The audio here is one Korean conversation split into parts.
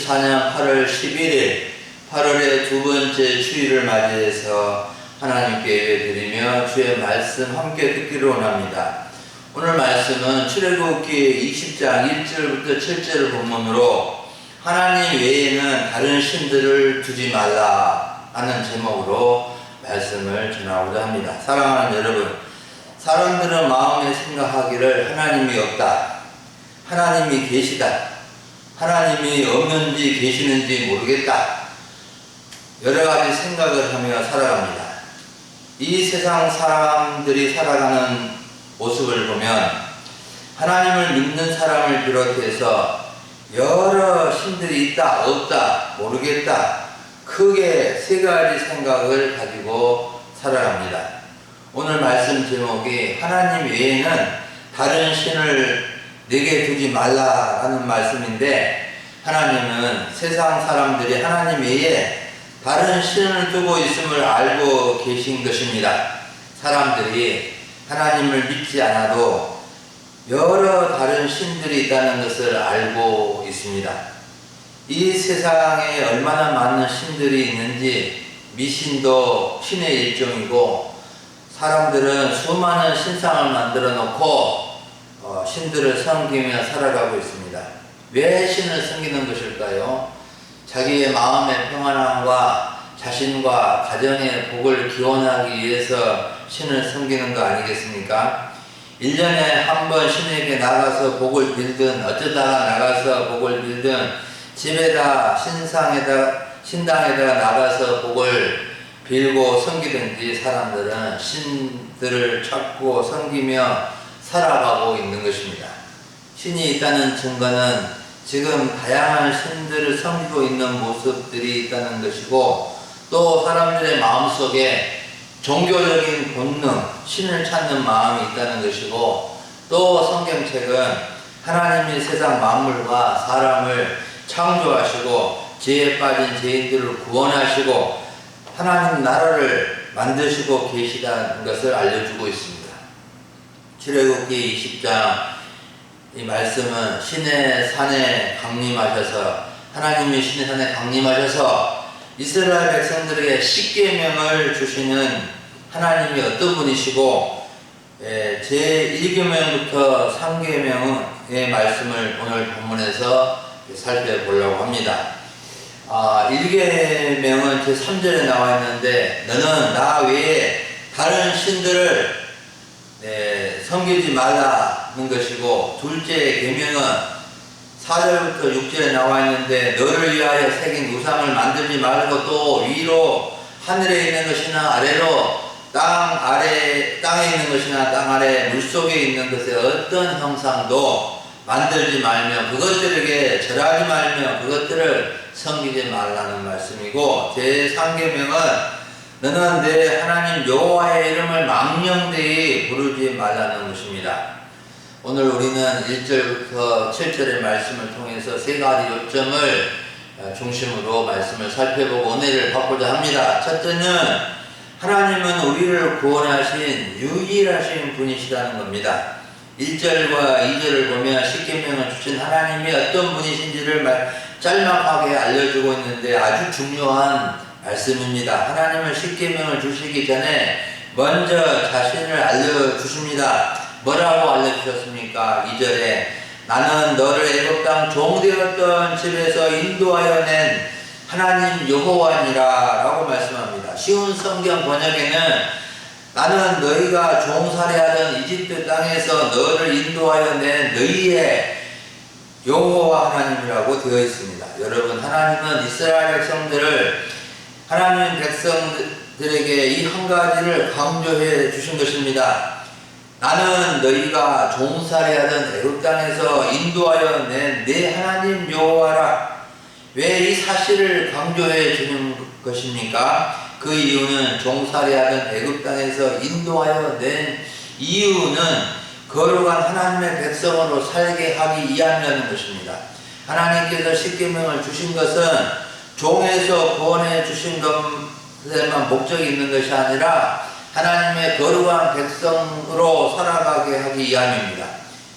2024년 8월 11일 8월의 두 번째 주일을 맞이해서 하나님께 예배드리며 주의 말씀 함께 듣기로 원합니다. 오늘 말씀은 출애굽기 20장 1절부터 7절 본문으로 하나님 외에는 다른 신들을 두지 말라 하는 제목으로 말씀을 전하고자 합니다. 사랑하는 여러분, 사람들은 마음에 생각하기를 하나님이 없다, 하나님이 계시다, 하나님이 없는지 계시는지 모르겠다, 여러가지 생각을 하며 살아갑니다. 이 세상 사람들이 살아가는 모습을 보면 하나님을 믿는 사람을 비롯해서 여러 신들이 있다, 없다, 모르겠다, 크게 세 가지 생각을 가지고 살아갑니다. 오늘 말씀 제목이 하나님 외에는 다른 신을 내게 두지 말라라는 말씀인데, 하나님은 세상 사람들이 하나님 외에 다른 신을 두고 있음을 알고 계신 것입니다. 사람들이 하나님을 믿지 않아도 여러 다른 신들이 있다는 것을 알고 있습니다. 이 세상에 얼마나 많은 신들이 있는지, 미신도 신의 일종이고 사람들은 수많은 신상을 만들어 놓고 신들을 섬기며 살아가고 있습니다. 왜 신을 섬기는 것일까요? 자기의 마음의 평안함과 자신과 가정의 복을 기원하기 위해서 신을 섬기는 거 아니겠습니까? 1년에 한 번 신에게 나가서 복을 빌든, 어쩌다가 나가서 복을 빌든, 집에다 신당에다 나가서 복을 빌고 섬기든지 사람들은 신들을 찾고 섬기며 살아가고 있는 것입니다. 신이 있다는 증거는 지금 다양한 신들을 섬기고 있는 모습들이 있다는 것이고, 또 사람들의 마음속에 종교적인 본능, 신을 찾는 마음이 있다는 것이고, 또 성경책은 하나님이 세상 만물과 사람을 창조하시고 죄에 빠진 죄인들을 구원하시고 하나님 나라를 만드시고 계시다는 것을 알려주고 있습니다. 출애굽기 20장 이 말씀은 신의 산에 강림하셔서, 하나님이 신의 산에 강림하셔서 이스라엘 백성들에게 십계명을 주시는 하나님이 어떤 분이시고, 제1계명부터 3계명의 말씀을 오늘 본문에서 살펴보려고 합니다. 1계명은 제3절에 나와 있는데, 너는 나 외에 다른 신들을 섬기지 말라는 것이고, 둘째 계명은 4절부터 6절에 나와 있는데, 너를 위하여 새긴 우상을 만들지 말고 또 위로 하늘에 있는 것이나 아래로 땅에 있는 것이나 땅 아래 물속에 있는 것의 어떤 형상도 만들지 말며 그것들에게 절하지 말며 그것들을 섬기지 말라는 말씀이고, 제3계명은 너는 내 하나님 여호와의 이름을 망령되이 부르지 말라는 것입니다. 오늘 우리는 1절부터 7절의 말씀을 통해서 세 가지 요점을 중심으로 말씀을 살펴보고 은혜를 받고자 합니다. 첫째는 하나님은 우리를 구원하신 유일하신 분이시라는 겁니다. 1절과 2절을 보면 십계명을 주신 하나님이 어떤 분이신지를 짤막하게 알려주고 있는데 아주 중요한 말씀입니다. 하나님은 십계명을 주시기 전에 먼저 자신을 알려주십니다. 뭐라고 알려주셨습니까? 2절에 나는 너를 애굽 땅 종되었던 집에서 인도하여 낸 하나님 여호와니라 라고 말씀합니다. 쉬운 성경 번역에는 나는 너희가 종살이하던 이집트 땅에서 너를 인도하여 낸 너희의 여호와 하나님이라고 되어 있습니다. 여러분, 하나님은 이스라엘 백성들을, 하나님 백성들에게 이 한 가지를 강조해 주신 것입니다. 나는 너희가 종살이하던 애굽 땅에서 인도하여 낸 내 하나님 여호와라. 왜 이 사실을 강조해 주는 것입니까? 그 이유는 종살이하던 애굽 땅에서 인도하여 낸 이유는 거룩한 하나님의 백성으로 살게 하기 위함이라는 것입니다. 하나님께서 십계명을 주신 것은 종에서 구원해 주신 것에만 목적이 있는 것이 아니라 하나님의 거룩한 백성으로 살아가게 하기 위함입니다.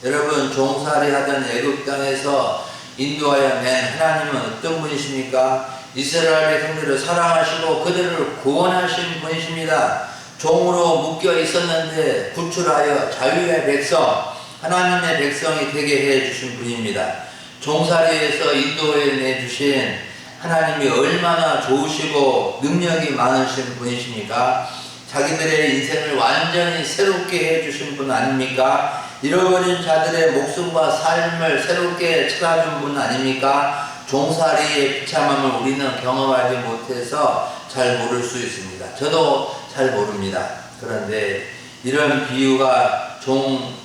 여러분, 종살이하던 애굽 땅에서 인도하여 낸 하나님은 어떤 분이십니까? 이스라엘 백성들을 사랑하시고 그들을 구원하신 분이십니다. 종으로 묶여 있었는데 구출하여 자유의 백성, 하나님의 백성이 되게 해 주신 분입니다. 종살이에서 인도해 내주신 하나님이 얼마나 좋으시고 능력이 많으신 분이십니까? 자기들의 인생을 완전히 새롭게 해주신 분 아닙니까? 잃어버린 자들의 목숨과 삶을 새롭게 찾아준 분 아닙니까? 종살이의 비참함을 우리는 경험하지 못해서 잘 모를 수 있습니다. 저도 잘 모릅니다. 그런데 이런 비유가 좀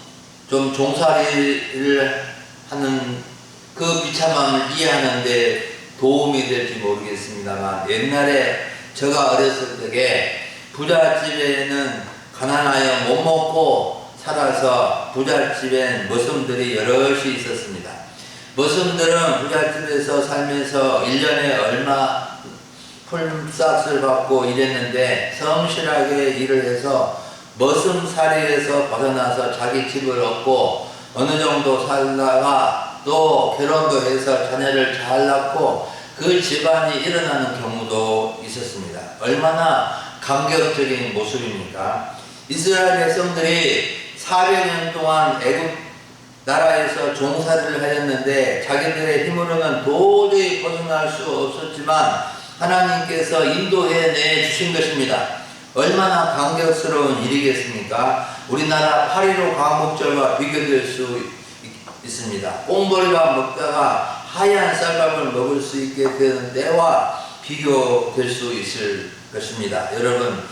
종살이를 하는 그 비참함을 이해하는데 도움이 될지 모르겠습니다만, 옛날에 제가 어렸을 적에 부잣집에는 가난하여 못 먹고 살아서 부잣집엔 머슴들이 여럿이 있었습니다. 머슴들은 부잣집에서 살면서 1년에 얼마 풀싹을 받고 일했는데 성실하게 일을 해서 머슴살이에서 벗어나서 자기 집을 얻고 어느 정도 살다가 또 결혼도 해서 자녀를 잘 낳고 그 집안이 일어나는 경우도 있었습니다. 얼마나 감격적인 모습입니까? 이스라엘 백성들이 400년 동안 애굽 나라에서 종살이를 하였는데 자기들의 힘으로는 도저히 벗어날 수 없었지만 하나님께서 인도해 내주신 것입니다. 얼마나 감격스러운 일이겠습니까? 우리나라 8.15 광복절과 비교될 수 있습니다. 꽁벌과 먹다가 하얀 쌀밥을 먹을 수 있게 되는 때와 비교될 수 있을 것입니다. 여러분,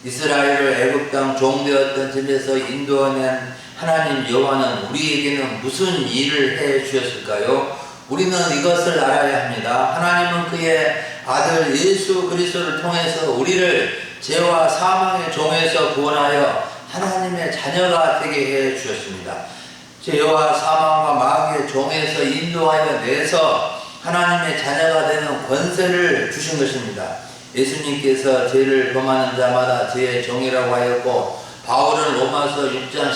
이스라엘을 애굽 땅 종되었던 집에서 인도하는 하나님 여호와는 우리에게는 무슨 일을 해 주셨을까요? 우리는 이것을 알아야 합니다. 하나님은 그의 아들 예수 그리스도를 통해서 우리를 죄와 사망의 종에서 구원하여 하나님의 자녀가 되게 해 주셨습니다. 죄와 사망과 마귀의 종에서 인도하여 내서 하나님의 자녀가 되는 권세를 주신 것입니다. 예수님께서 죄를 범하는 자마다 죄의 종이라고 하였고, 바울은 로마서 6장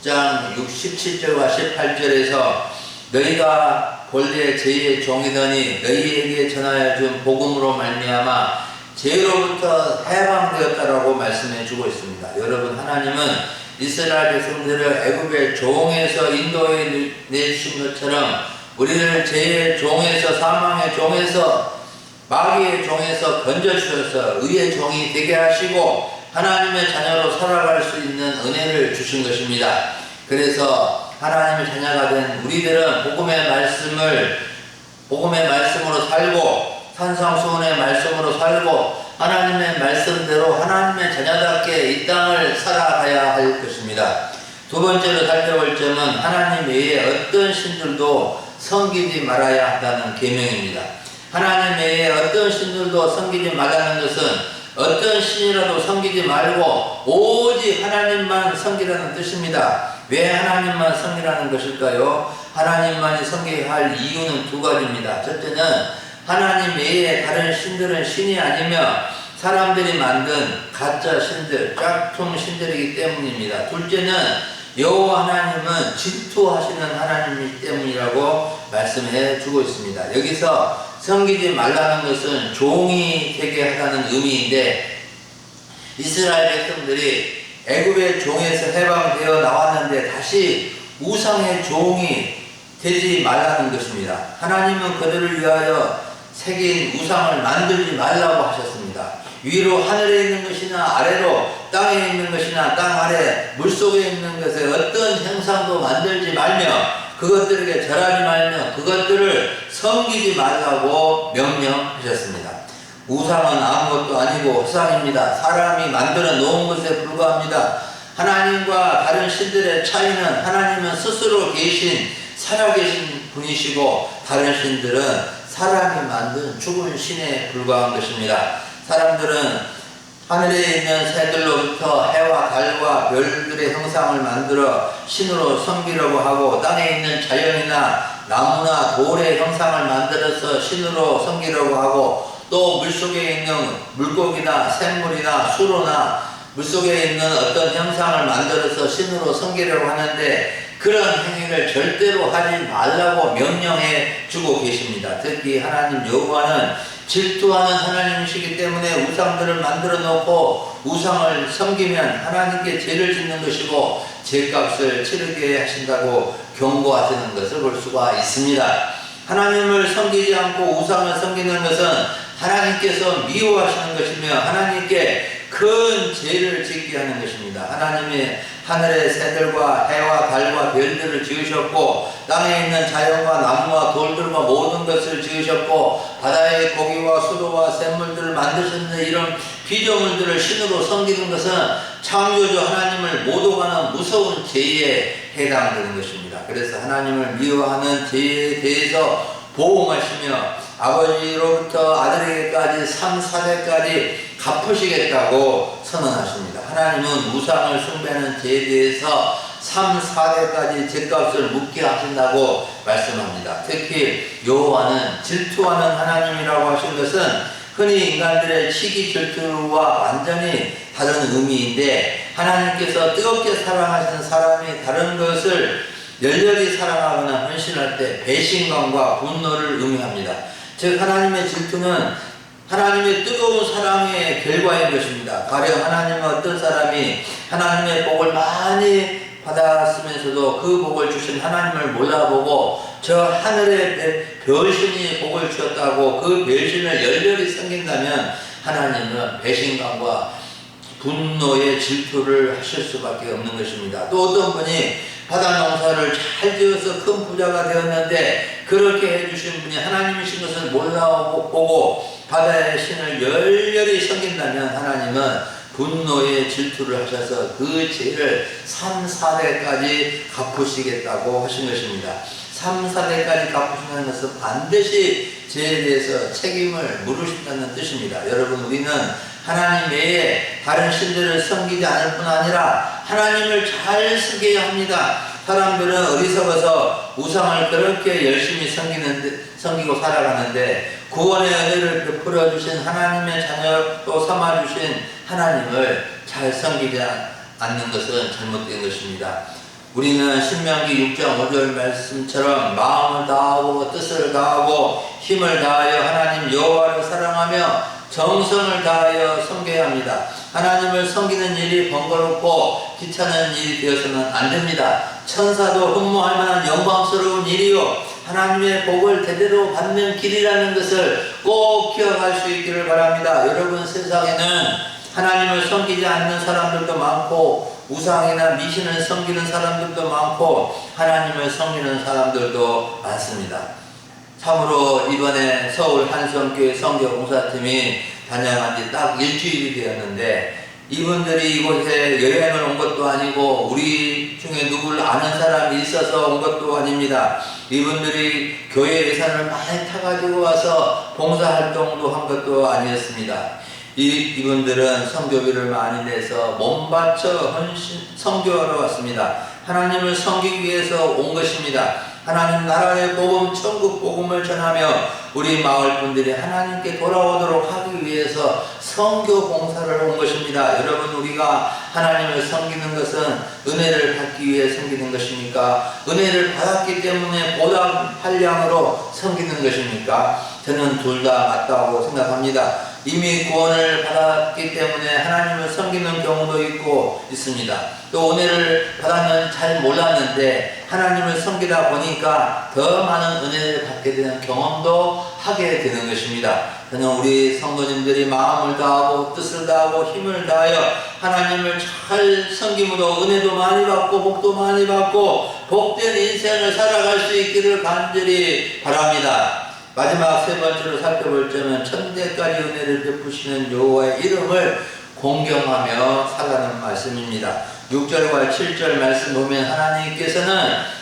17절과 18절에서 너희가 본래 죄의 종이더니 너희에게 전하여 준 복음으로 말미암아 죄로부터 해방되었다라고 말씀해 주고 있습니다. 여러분, 하나님은 이스라엘 백성들을 애굽의 종에서 인도해 내주신 것처럼 우리를 죄의 종에서, 사망의 종에서, 마귀의 종에서 건져주셔서 의의 종이 되게 하시고 하나님의 자녀로 살아갈 수 있는 은혜를 주신 것입니다. 그래서 하나님의 자녀가 된 우리들은 복음의 말씀으로 살고 산상수훈의 말씀으로 살고 하나님의 말씀대로 하나님의 자녀답게 이 땅을 살아가야 할 것입니다. 두 번째로 살펴볼 점은 하나님 외에 어떤 신들도 섬기지 말아야 한다는 계명입니다. 하나님 외에 어떤 신들도 섬기지 말라는 것은 어떤 신이라도 섬기지 말고 오직 하나님만 섬기라는 뜻입니다. 왜 하나님만 섬기라는 것일까요? 하나님만이 섬겨야 할 이유는 두 가지입니다. 첫째는 하나님 외에 다른 신들은 신이 아니며 사람들이 만든 가짜 신들, 짝퉁 신들이기 때문입니다. 둘째는 여호와 하나님은 질투하시는 하나님이기 때문이라고 말씀해 주고 있습니다. 여기서 섬기지 말라는 것은 종이 되게 하라는 의미인데, 이스라엘 백성들이 애굽의 종에서 해방되어 나왔는데 다시 우상의 종이 되지 말라는 것입니다. 하나님은 그들을 위하여 새긴 우상을 만들지 말라고 하셨습니다. 위로 하늘에 있는 것이나 아래로 땅에 있는 것이나 땅 아래 물속에 있는 것에 어떤 형상도 만들지 말며 그것들에게 절하지 말며 그것들을 섬기지 말라고 명령하셨습니다. 우상은 아무것도 아니고 허상입니다. 사람이 만들어 놓은 것에 불과합니다. 하나님과 다른 신들의 차이는 하나님은 스스로 계신 살아계신 분이시고 다른 신들은 사람이 만든 죽은 신에 불과한 것입니다. 사람들은 하늘에 있는 새들로부터 해와 달과 별들의 형상을 만들어 신으로 섬기려고 하고, 땅에 있는 자연이나 나무나 돌의 형상을 만들어서 신으로 섬기려고 하고, 또 물속에 있는 물고기나 샘물이나 수로나 물속에 있는 어떤 형상을 만들어서 신으로 섬기려고 하는데, 그런 행위를 절대로 하지 말라고 명령해 주고 계십니다. 특히 하나님 여호와는 질투하는 하나님이시기 때문에 우상들을 만들어 놓고 우상을 섬기면 하나님께 죄를 짓는 것이고 죄값을 치르게 하신다고 경고하시는 것을 볼 수가 있습니다. 하나님을 섬기지 않고 우상을 섬기는 것은 하나님께서 미워하시는 것이며 하나님께 큰 죄를 짓게 하는 것입니다. 하나님이 하늘의 새들과 해와 달과 별들을 지으셨고 땅에 있는 자연과 나무와 돌들과 모든 것을 지으셨고 바다의 고기와 수도와 샘물들을 만드셨는데 이런 피조물들을 신으로 섬기는 것은 창조주 하나님을 모독하는 무서운 죄에 해당되는 것입니다. 그래서 하나님을 미워하는 죄에 대해서 보호하시며 아버지로부터 아들에게까지 3, 4대까지 갚으시겠다고 선언하십니다. 하나님은 우상을 숭배하는 죄에 대해서 3, 4대까지 죄값을 묻게 하신다고 말씀합니다. 특히 여호와는 질투하는 하나님이라고 하신 것은 흔히 인간들의 시기 질투와 완전히 다른 의미인데 하나님께서 뜨겁게 사랑하시는 사람이 다른 것을 열렬히 사랑하거나 헌신할 때 배신감과 분노를 의미합니다. 즉 하나님의 질투는 하나님의 뜨거운 사랑의 결과인 것입니다. 가령 하나님은 어떤 사람이 하나님의 복을 많이 받았으면서도 그 복을 주신 하나님을 몰라보고 저 하늘의 별신이 복을 주었다고 그 별신을 열렬히 섬긴다면 하나님은 배신감과 분노의 질투를 하실 수밖에 없는 것입니다. 또 어떤 분이 바다 농사를 잘 지어서 큰 부자가 되었는데 그렇게 해주신 분이 하나님이신 것을 몰라보고 바다의 신을 열렬히 섬긴다면 하나님은 분노의 질투를 하셔서 그 죄를 3, 4대까지 갚으시겠다고 하신 것입니다. 3, 4대까지 갚으신다는 것은 반드시 죄에 대해서 책임을 물으신다는 뜻입니다. 여러분 우리는 하나님 외에 다른 신들을 섬기지 않을 뿐 아니라 하나님을 잘 섬겨야 합니다. 사람들은 어리석어서 우상을 그렇게 열심히 섬기고 살아가는데 구원의 은혜를 베풀어 주신 하나님의 자녀로 삼아주신 하나님을 잘 섬기지 않는 것은 잘못된 것입니다. 우리는 신명기 6장 5절 말씀처럼 마음을 다하고 뜻을 다하고 힘을 다하여 하나님 여호와를 사랑하며 정성을 다하여 섬겨야 합니다. 하나님을 섬기는 일이 번거롭고 귀찮은 일이 되어서는 안 됩니다. 천사도 흠모할 만한 영광스러운 일이요 하나님의 복을 대대로 받는 길이라는 것을 꼭 기억할 수 있기를 바랍니다. 여러분 세상에는 하나님을 섬기지 않는 사람들도 많고 우상이나 미신을 섬기는 사람들도 많고 하나님을 섬기는 사람들도 많습니다. 참으로 이번에 서울 한성교회 선교봉사팀이 다녀간 지 딱 일주일이 되었는데 이분들이 이곳에 여행을 온 것도 아니고 우리 중에 누구를 아는 사람이 있어서 온 것도 아닙니다. 이분들이 교회 예산을 많이 타가지고 와서 봉사활동도 한 것도 아니었습니다. 이분들은 선교비를 많이 내서 몸 바쳐 선교하러 왔습니다. 하나님을 섬기기 위해서 온 것입니다. 하나님 나라의 복음, 천국 복음을 전하며 우리 마을 분들이 하나님께 돌아오도록 하기 위해서 선교 봉사를 온 것입니다. 여러분 우리가 하나님을 섬기는 것은 은혜를 받기 위해 섬기는 것입니까? 은혜를 받았기 때문에 보답할 양으로 섬기는 것입니까? 저는 둘 다 맞다고 생각합니다. 이미 구원을 받았기 때문에 하나님을 섬기는 경우도 있습니다. 또 은혜를 받으면 잘 몰랐는데 하나님을 섬기다 보니까 더 많은 은혜를 받게 되는 경험도 하게 되는 것입니다. 저는 우리 성도님들이 마음을 다하고 뜻을 다하고 힘을 다하여 하나님을 잘 섬김으로 은혜도 많이 받고 복도 많이 받고 복된 인생을 살아갈 수 있기를 간절히 바랍니다. 마지막 세 번째로 살펴볼 점은 천대까지 은혜를 베푸시는 여호와의 이름을 공경하며 살라는 말씀입니다. 6절과 7절 말씀 보면 하나님께서는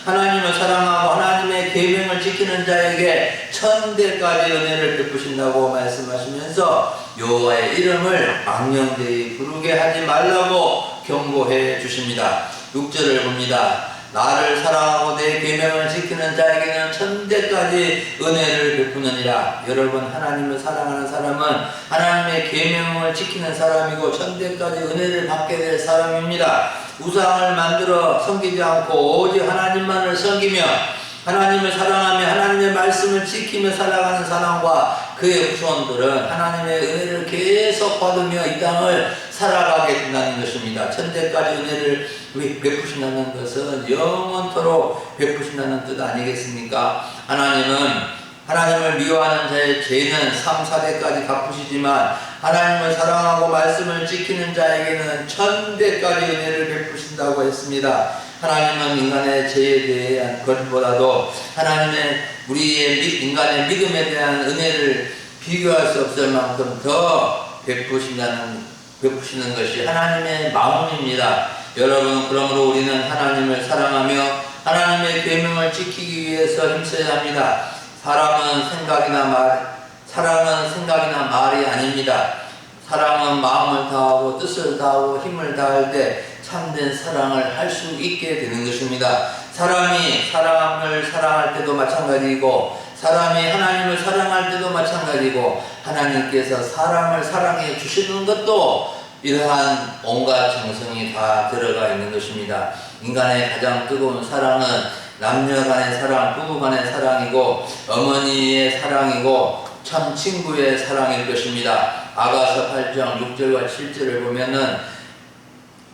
하나님을 사랑하고 하나님의 계명을 지키는 자에게 천대까지 은혜를 베푸신다고 말씀하시면서 여호와의 이름을 망령되이 부르게 하지 말라고 경고해 주십니다. 6절을 봅니다. 나를 사랑하고 내 계명을 지키는 자에게는 천대까지 은혜를 베푸느니라. 여러분 하나님을 사랑하는 사람은 하나님의 계명을 지키는 사람이고 천대까지 은혜를 받게 될 사람입니다. 우상을 만들어 섬기지 않고 오직 하나님만을 섬기며 하나님을 사랑하며 하나님의 말씀을 지키며 살아가는 사람과 그의 후손들은 하나님의 은혜를 계속 받으며 이 땅을 살아가게 된다는 것입니다. 천대까지 은혜를 베푸신다는 것은 영원토록 베푸신다는 뜻 아니겠습니까? 하나님을 미워하는 자의 죄는 3, 4대까지 갚으시지만 하나님을 사랑하고 말씀을 지키는 자에게는 천대까지 은혜를 베푸신다고 했습니다. 하나님은 인간의 죄에 대한 것보다도 우리의 인간의 믿음에 대한 은혜를 비교할 수 없을 만큼 더 베푸시는 것이 하나님의 마음입니다. 여러분, 그러므로 우리는 하나님을 사랑하며 하나님의 계명을 지키기 위해서 힘써야 합니다. 사랑은 생각이나 말이 아닙니다. 사랑은 마음을 다하고 뜻을 다하고 힘을 다할 때 참된 사랑을 할 수 있게 되는 것입니다. 사람이 사람을 사랑할 때도 마찬가지이고 사람이 하나님을 사랑할 때도 마찬가지고 하나님께서 사람을 사랑해 주시는 것도 이러한 온갖 정성이 다 들어가 있는 것입니다. 인간의 가장 뜨거운 사랑은 남녀 간의 사랑, 부부 간의 사랑이고 어머니의 사랑이고 참 친구의 사랑일 것입니다. 아가서 8장 6절과 7절을 보면은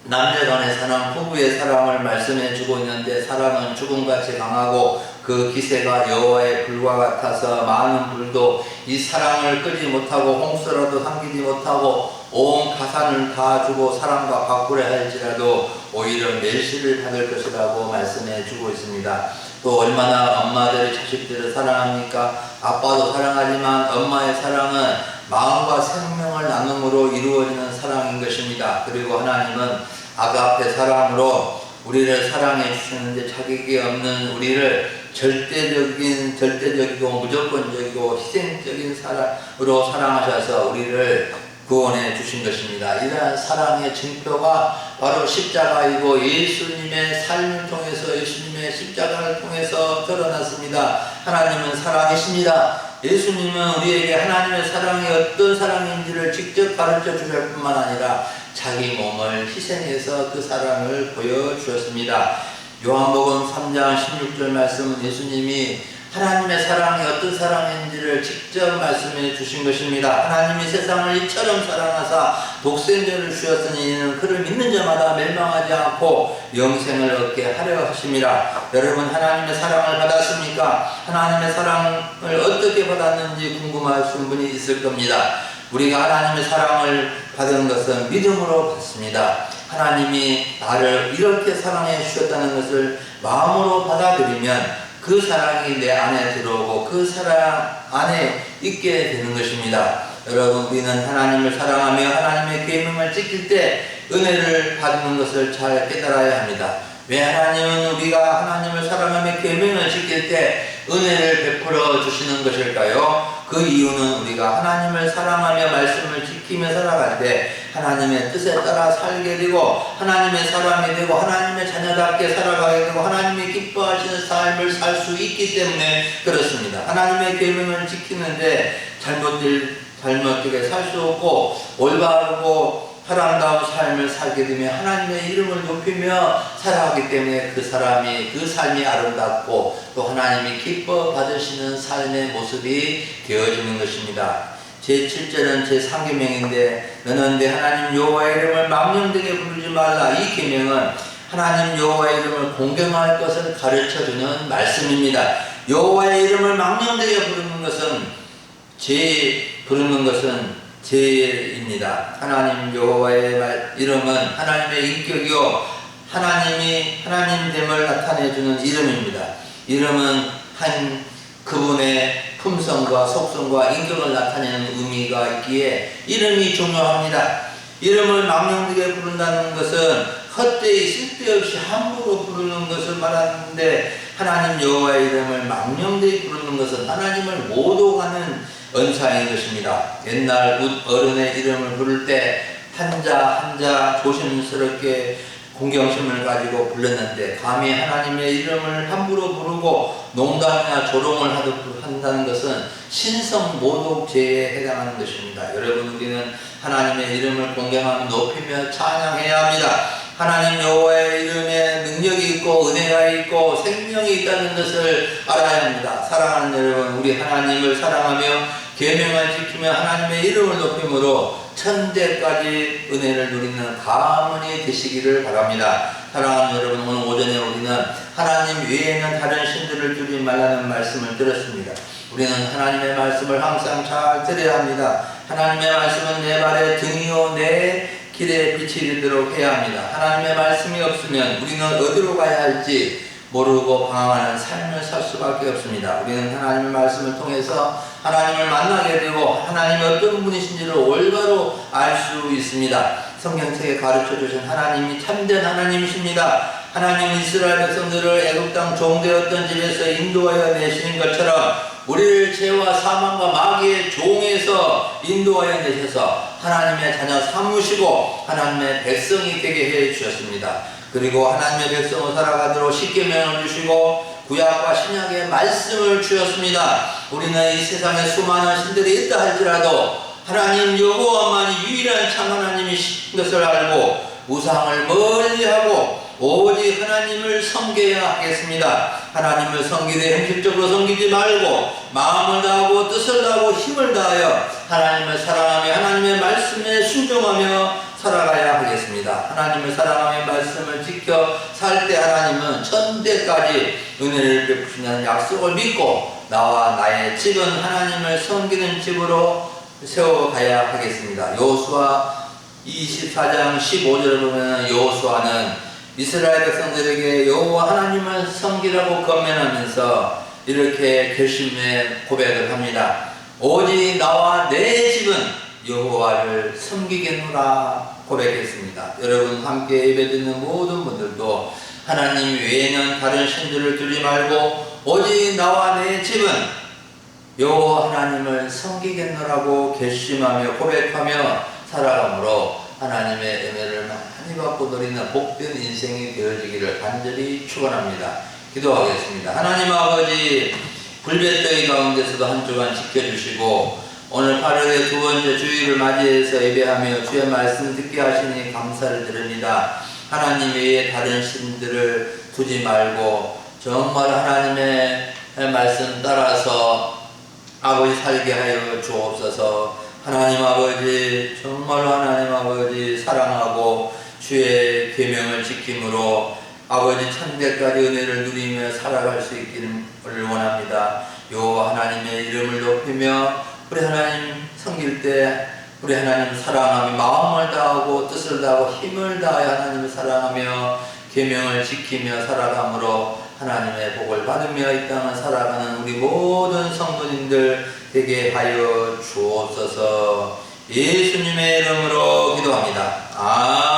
남녀 간의 사랑, 부부의 사랑을 말씀해 주고 있는데 사랑은 죽음같이 강하고 그 기세가 여호와의 불과 같아서 많은 불도 이 사랑을 끄지 못하고 홍수라도 삼키지 못하고 온 가산을 다 주고 사랑과 바꾸려 할지라도 오히려 멸시를 받을 것이라고 말씀해 주고 있습니다. 또 얼마나 엄마들이 자식들을 사랑합니까? 아빠도 사랑하지만 엄마의 사랑은 마음과 생명을 나눔으로 이루어지는 사랑인 것입니다. 그리고 하나님은 아가페 사랑으로 우리를 사랑해 주시는데 자격이 없는 우리를 절대적이고 무조건적이고 희생적인 사랑으로 사랑하셔서 우리를 구원해 주신 것입니다. 이러한 사랑의 증표가 바로 십자가이고 예수님의 삶을 통해서 예수님의 십자가를 통해서 드러났습니다. 하나님은 사랑이십니다. 예수님은 우리에게 하나님의 사랑이 어떤 사랑인지를 직접 가르쳐 주실 뿐만 아니라 자기 몸을 희생해서 그 사랑을 보여주셨습니다. 요한복음 3장 16절 말씀은 예수님이 하나님의 사랑이 어떤 사랑인지를 직접 말씀해 주신 것입니다. 하나님이 세상을 이처럼 사랑하사 독생자를 주셨으니 이는 그를 믿는 자마다 멸망하지 않고 영생을 얻게 하려 하심이라. 여러분, 하나님의 사랑을 받았습니까? 하나님의 사랑을 어떻게 받았는지 궁금하신 분이 있을 겁니다. 우리가 하나님의 사랑을 받은 것은 믿음으로 받습니다. 하나님이 나를 이렇게 사랑해 주셨다는 것을 마음으로 받아들이면 그 사랑이 내 안에 들어오고 그 사랑 안에 있게 되는 것입니다. 여러분, 우리는 하나님을 사랑하며 하나님의 계명을 지킬 때 은혜를 받는 것을 잘 깨달아야 합니다. 왜 하나님은 우리가 하나님을 사랑하며 계명을 지킬 때 은혜를 베풀어 주시는 것일까요? 그 이유는 우리가 하나님을 사랑하며 말씀을 지키며 살아갈 때 하나님의 뜻에 따라 살게 되고 하나님의 사람이 되고 하나님의 자녀답게 살아가게 되고 하나님이 기뻐하시는 삶을 살 수 있기 때문에 그렇습니다. 하나님의 계명을 지키는데 잘못되게 살 수 없고 올바르고 사랑다운 삶을 살게 되면 하나님의 이름을 높이며 살아가기 때문에 그 삶이 아름답고 또 하나님이 기뻐 받으시는 삶의 모습이 되어지는 것입니다. 제7절은 제3계명인데 너는 내 하나님 여호와의 이름을 망령되게 부르지 말라. 이 계명은 하나님 여호와의 이름을 공경할 것을 가르쳐주는 말씀입니다. 여호와의 이름을 망령되게 부르는 것은 죄입니다. 하나님 여호와의 이름은 하나님의 인격이요 하나님이 하나님됨을 나타내주는 이름입니다. 이름은 한 그분의 품성과 속성과 인격을 나타내는 의미가 있기에 이름이 중요합니다. 이름을 망령되게 부른다는 것은 헛되이 쓸데없이 함부로 부르는 것을 말하는데 하나님 여호와의 이름을 망령되게 부르는 것은 하나님을 모독하는 언사인 것입니다. 옛날 어른의 이름을 부를 때 한자 조심스럽게 공경심을 가지고 불렀는데 감히 하나님의 이름을 함부로 부르고 농담이나 조롱을 한다는 것은 신성 모독죄에 해당하는 것입니다. 여러분, 우리는 하나님의 이름을 공경하며 높이며 찬양해야 합니다. 하나님 여호와의 이름에 능력이 있고 은혜가 있고 생명이 있다는 것을 알아야 합니다. 사랑하는 여러분, 우리 하나님을 사랑하며 계명을 지키며 하나님의 이름을 높임으로 천대까지 은혜를 누리는 가문이 되시기를 바랍니다. 사랑하는 여러분, 오늘 오전에 우리는 하나님 외에는 다른 신들을 두지 말라는 말씀을 들었습니다. 우리는 하나님의 말씀을 항상 잘 들어야 합니다. 하나님의 말씀은 내 발의 등이요 내 길에 빛이 되도록 해야 합니다. 하나님의 말씀이 없으면 우리는 어디로 가야 할지 모르고 방황하는 삶을 살 수밖에 없습니다. 우리는 하나님의 말씀을 통해서 하나님을 만나게 되고 하나님이 어떤 분이신지를 올바로 알 수 있습니다. 성경책에 가르쳐 주신 하나님이 참된 하나님이십니다. 하나님 이스라엘 백성들을 애굽 땅 종되었던 집에서 인도하여 내시는 것처럼 우리를 죄와 사망과 마귀의 종에서 인도하여 내셔서 하나님의 자녀 삼으시고 하나님의 백성이 되게 해 주셨습니다. 그리고 하나님의 백성으로 살아가도록 십계명을 주시고 구약과 신약의 말씀을 주셨습니다. 우리는 이 세상에 수많은 신들이 있다 할지라도 하나님 여호와만이 유일한 참 하나님이신 것을 알고 우상을 멀리하고 오직 하나님을 섬겨야 하겠습니다. 하나님을 섬기되 형식적으로 섬기지 말고 마음을 다하고 뜻을 다하고 힘을 다하여 하나님을 사랑하며 하나님의 말씀에 순종하며 살아가야 하겠습니다. 하나님을 사랑하며 말씀을 지켜 살 때 하나님은 천대까지 은혜를 베푸시는 약속을 믿고 나와 나의 집은 하나님을 섬기는 집으로 세워가야 하겠습니다. 여호수아 24장 15절을 보면 여호수아는 이스라엘 백성들에게 여호와 하나님을 섬기라고 권면하면서 이렇게 결심의 고백을 합니다. 오직 나와 내 집은 여호와를 섬기겠노라 고백했습니다. 여러분 함께 예배드리는 모든 분들도 하나님 외에는 다른 신들을 두지 말고 오직 나와 내 집은 여호와 하나님을 섬기겠노라고 결심하며 고백하며 살아감으로 하나님의 은혜를 많이 받고 누리는 복된 인생이 되어지기를 간절히 축원합니다. 기도하겠습니다. 하나님 아버지, 불볕더위 가운데서도 한 주간 지켜주시고 오늘 8월의 두 번째 주일을 맞이해서 예배하며 주의 말씀 듣게 하시니 감사를 드립니다. 하나님 외에 다른 신들을 두지 말고 정말 하나님의 말씀 따라서 아버지 살게 하여 주옵소서. 하나님 아버지, 정말로 하나님 아버지 사랑하고 주의 계명을 지킴으로 아버지 천대까지 은혜를 누리며 살아갈 수 있기를 원합니다. 여호와 하나님의 이름을 높이며 우리 하나님 섬길 때 우리 하나님 사랑하며 마음을 다하고 뜻을 다하고 힘을 다하여 하나님을 사랑하며 계명을 지키며 살아감으로 하나님의 복을 받으며 이 땅을 살아가는 우리 모든 성도님들 되게 하여 주옵소서. 예수님의 이름으로 기도합니다. 아멘.